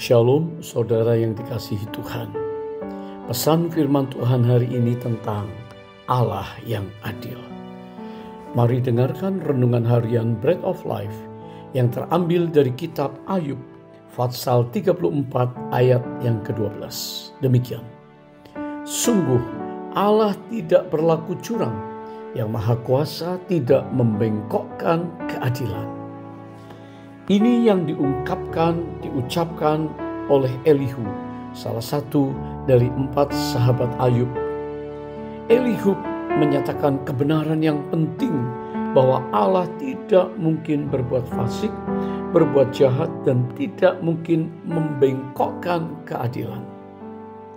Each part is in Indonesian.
Shalom saudara yang dikasihi Tuhan. Pesan firman Tuhan hari ini tentang Allah yang adil. Mari dengarkan renungan harian Bread of Life yang terambil dari kitab Ayub pasal 34 ayat yang ke-12. Demikian. Sungguh Allah tidak berlaku curang, yang Maha Kuasa tidak membengkokkan keadilan. Ini yang diucapkan oleh Elihu, salah satu dari 4 sahabat Ayub. Elihu menyatakan kebenaran yang penting bahwa Allah tidak mungkin berbuat fasik, berbuat jahat, dan tidak mungkin membengkokkan keadilan.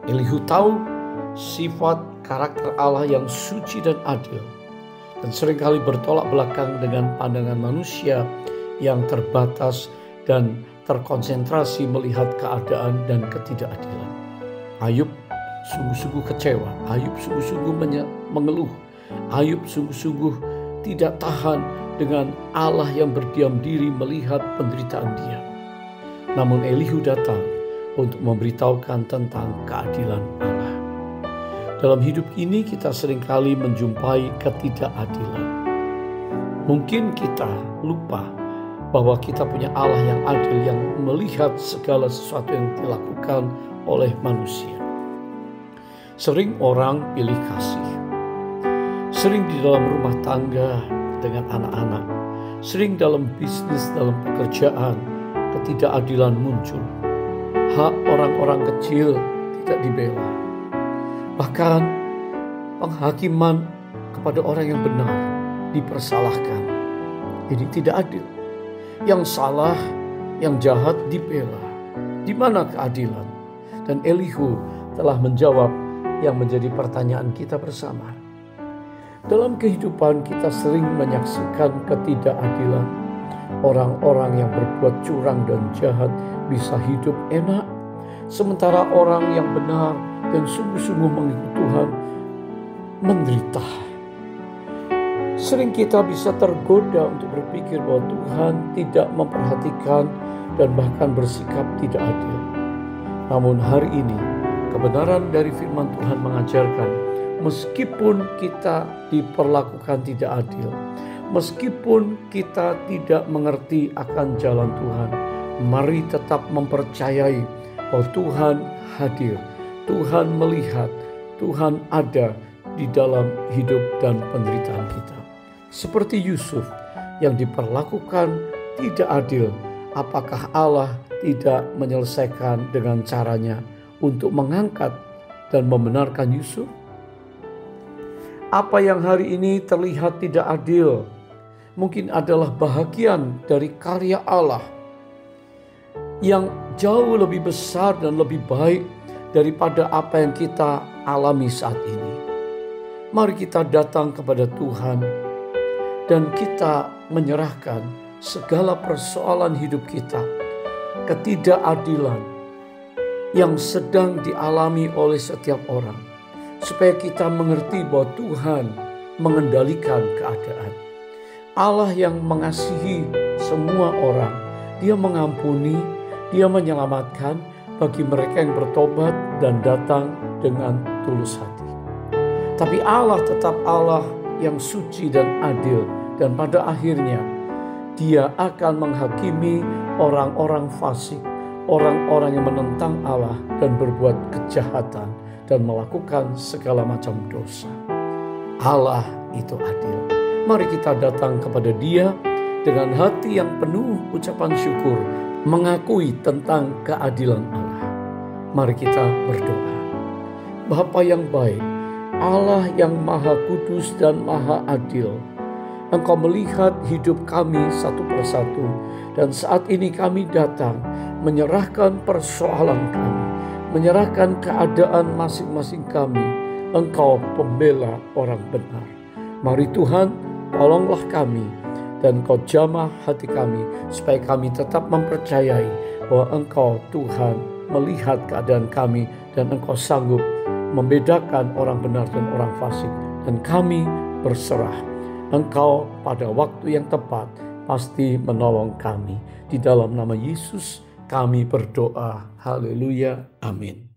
Elihu tahu sifat karakter Allah yang suci dan adil, dan seringkali bertolak belakang dengan pandangan manusia yang terbatas dan terkonsentrasi melihat keadaan dan ketidakadilan. Ayub sungguh-sungguh kecewa, Ayub sungguh-sungguh mengeluh, Ayub sungguh-sungguh tidak tahan dengan Allah yang berdiam diri melihat penderitaan dia. Namun Elihu datang untuk memberitahukan tentang keadilan Allah. Dalam hidup ini kita seringkali menjumpai ketidakadilan. Mungkin kita lupa bahwa kita punya Allah yang adil, yang melihat segala sesuatu yang dilakukan oleh manusia. Sering orang pilih kasih, sering di dalam rumah tangga dengan anak-anak, sering dalam bisnis, dalam pekerjaan, ketidakadilan muncul. Hak orang-orang kecil tidak dibela. Bahkan penghakiman kepada orang yang benar dipersalahkan. Ini tidak adil. Yang salah, yang jahat dibela. Di mana keadilan? Dan Elihu telah menjawab yang menjadi pertanyaan kita bersama. Dalam kehidupan kita sering menyaksikan ketidakadilan. Orang-orang yang berbuat curang dan jahat bisa hidup enak, sementara orang yang benar dan sungguh-sungguh mengikut Tuhan menderita. Sering kita bisa tergoda untuk berpikir bahwa Tuhan tidak memperhatikan dan bahkan bersikap tidak adil. Namun hari ini kebenaran dari firman Tuhan mengajarkan, meskipun kita diperlakukan tidak adil, meskipun kita tidak mengerti akan jalan Tuhan, mari tetap mempercayai bahwa Tuhan hadir, Tuhan melihat, Tuhan ada di dalam hidup dan penderitaan kita. Seperti Yusuf yang diperlakukan tidak adil, apakah Allah tidak menyelesaikan dengan caranya untuk mengangkat dan membenarkan Yusuf? Apa yang hari ini terlihat tidak adil mungkin adalah bahagian dari karya Allah yang jauh lebih besar dan lebih baik daripada apa yang kita alami saat ini. Mari kita datang kepada Tuhan dan kita menyerahkan segala persoalan hidup kita, ketidakadilan yang sedang dialami oleh setiap orang, supaya kita mengerti bahwa Tuhan mengendalikan keadaan. Allah yang mengasihi semua orang, Dia mengampuni, Dia menyelamatkan bagi mereka yang bertobat dan datang dengan tulus hati. Tapi Allah tetap Allah yang suci dan adil, dan pada akhirnya Dia akan menghakimi orang-orang fasik, orang-orang yang menentang Allah dan berbuat kejahatan dan melakukan segala macam dosa. Allah itu adil. Mari kita datang kepada Dia dengan hati yang penuh ucapan syukur, mengakui tentang keadilan Allah. Mari kita berdoa. Bapa yang baik, Allah yang maha kudus dan maha adil, Engkau melihat hidup kami satu persatu, dan saat ini kami datang menyerahkan persoalan kami, menyerahkan keadaan masing-masing kami. Engkau pembela orang benar. Mari Tuhan, tolonglah kami dan Engkau jamah hati kami, supaya kami tetap mempercayai bahwa Engkau Tuhan melihat keadaan kami dan Engkau sanggup membedakan orang benar dan orang fasik. Dan kami berserah. Engkau pada waktu yang tepat pasti menolong kami. Di dalam nama Yesus Kami berdoa, haleluya, amin.